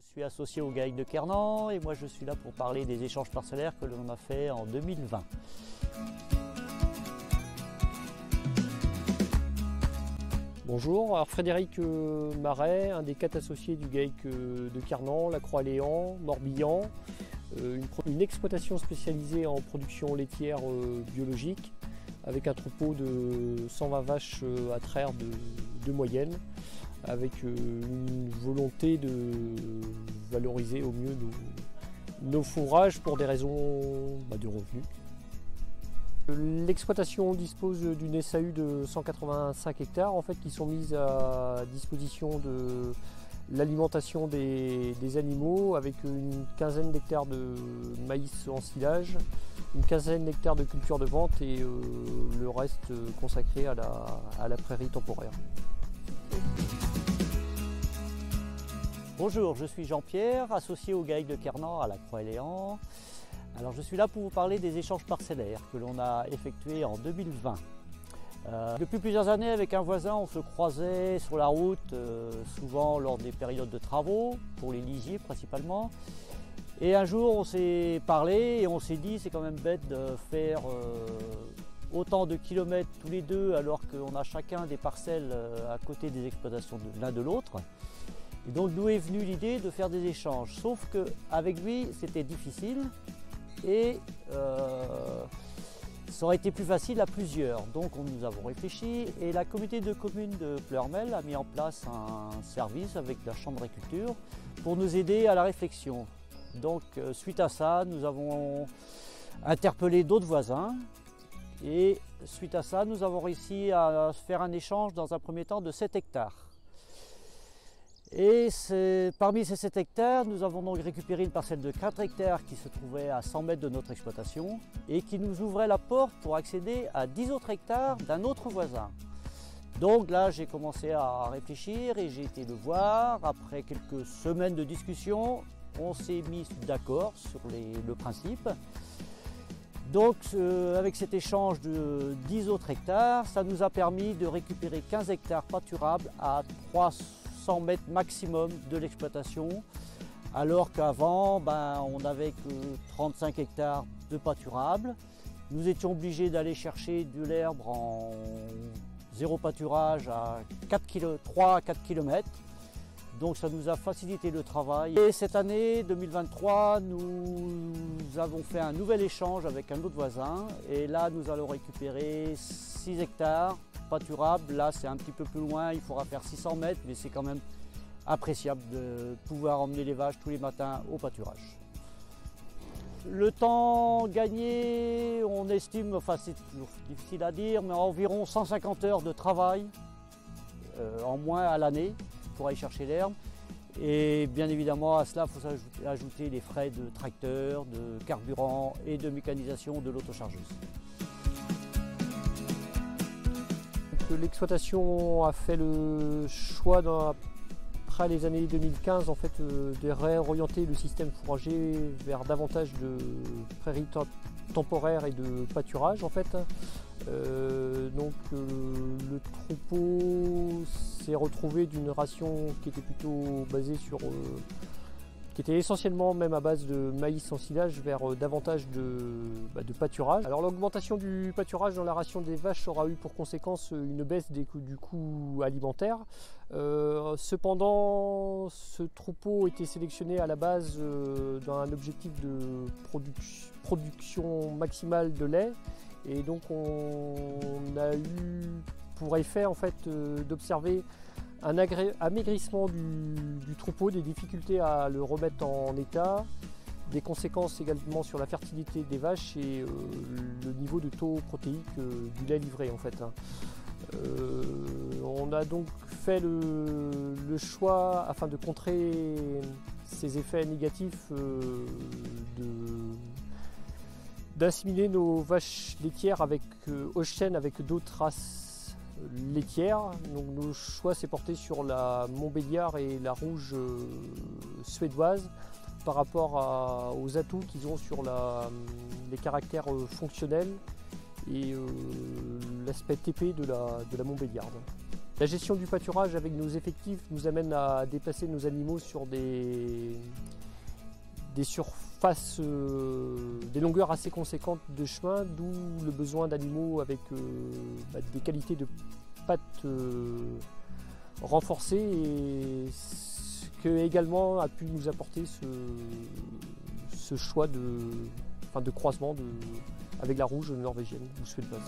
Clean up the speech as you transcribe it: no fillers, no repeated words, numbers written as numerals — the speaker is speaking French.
Je suis associé au GAEC de Kernan et moi je suis là pour parler des échanges parcellaires que l'on a fait en 2020. Bonjour, alors Frédéric Marais, un des 4 associés du GAEC de Kernan, La Croix-Léan, Morbihan, une exploitation spécialisée en production laitière biologique avec un troupeau de 120 vaches à traire de moyenne, avec une volonté de valoriser au mieux nos fourrages pour des raisons de revenus. L'exploitation dispose d'une SAU de 185 hectares en fait, qui sont mises à disposition de l'alimentation des animaux, avec une quinzaine d'hectares de maïs en silage, une quinzaine d'hectares de culture de vente et le reste consacré à la prairie temporaire. Bonjour, je suis Jean-Pierre, associé au GAEC de Kernan à La Croix-Léan. Alors je suis là pour vous parler des échanges parcellaires que l'on a effectués en 2020. Depuis plusieurs années, avec un voisin, on se croisait sur la route, souvent lors des périodes de travaux, pour les lisiers principalement. Et un jour, on s'est parlé et on s'est dit c'est quand même bête de faire autant de kilomètres tous les deux alors qu'on a chacun des parcelles à côté des exploitations de l'un de l'autre. Et donc nous est venue l'idée de faire des échanges, sauf qu'avec lui c'était difficile et ça aurait été plus facile à plusieurs. Donc nous avons réfléchi et la communauté de communes de Pleurmel a mis en place un service avec la chambre d'agriculture pour nous aider à la réflexion. Donc suite à ça, nous avons interpellé d'autres voisins et suite à ça, nous avons réussi à faire un échange dans un premier temps de 7 hectares. Et parmi ces 7 hectares, nous avons donc récupéré une parcelle de 4 hectares qui se trouvait à 100 mètres de notre exploitation et qui nous ouvrait la porte pour accéder à 10 autres hectares d'un autre voisin. Donc là, j'ai commencé à réfléchir et j'ai été le voir. Après quelques semaines de discussion, on s'est mis d'accord sur le principe. Donc avec cet échange de 10 autres hectares, ça nous a permis de récupérer 15 hectares pâturables à 300 mètres maximum de l'exploitation, alors qu'avant on n'avait que 35 hectares de pâturables. Nous étions obligés d'aller chercher de l'herbe en zéro pâturage à 3 à 4 km. Donc ça nous a facilité le travail. Et cette année 2023, nous avons fait un nouvel échange avec un autre voisin. Et là, nous allons récupérer 6 hectares pâturables. Là, c'est un petit peu plus loin, il faudra faire 600 mètres, mais c'est quand même appréciable de pouvoir emmener les vaches tous les matins au pâturage. Le temps gagné, on estime, enfin c'est toujours difficile à dire, mais environ 150 heures de travail en moins à l'année pour aller chercher l'herbe. Et bien évidemment, à cela, il faut ajouter les frais de tracteur, de carburant et de mécanisation de l'autochargeuse. L'exploitation a fait le choix, après les années 2015, en fait, de réorienter le système fourrager vers davantage de prairies temporaires et de pâturage. En fait. Donc le troupeau s'est retrouvé d'une ration qui était plutôt basée sur, qui était essentiellement même à base de maïs en silage vers davantage de pâturage. Alors l'augmentation du pâturage dans la ration des vaches aura eu pour conséquence une baisse du coût alimentaire. Cependant, ce troupeau était sélectionné à la base dans un objectif de production maximale de lait. Et donc on a eu pour effet en fait d'observer un amaigrissement du troupeau, des difficultés à le remettre en état, des conséquences également sur la fertilité des vaches et le niveau de taux protéique du lait livré en fait. On a donc fait le choix, afin de contrer ces effets négatifs, d'assimiler nos vaches laitières avec Holstein avec d'autres races laitières. Donc nos choix s'est porté sur la Montbéliard et la rouge suédoise par rapport aux atouts qu'ils ont sur les caractères fonctionnels et l'aspect TP de la Montbéliarde. La gestion du pâturage avec nos effectifs nous amène à déplacer nos animaux sur des surfaces, des longueurs assez conséquentes de chemin, d'où le besoin d'animaux avec des qualités de pattes renforcées, et ce que également a pu nous apporter ce choix de croisement avec la rouge norvégienne ou suédoise.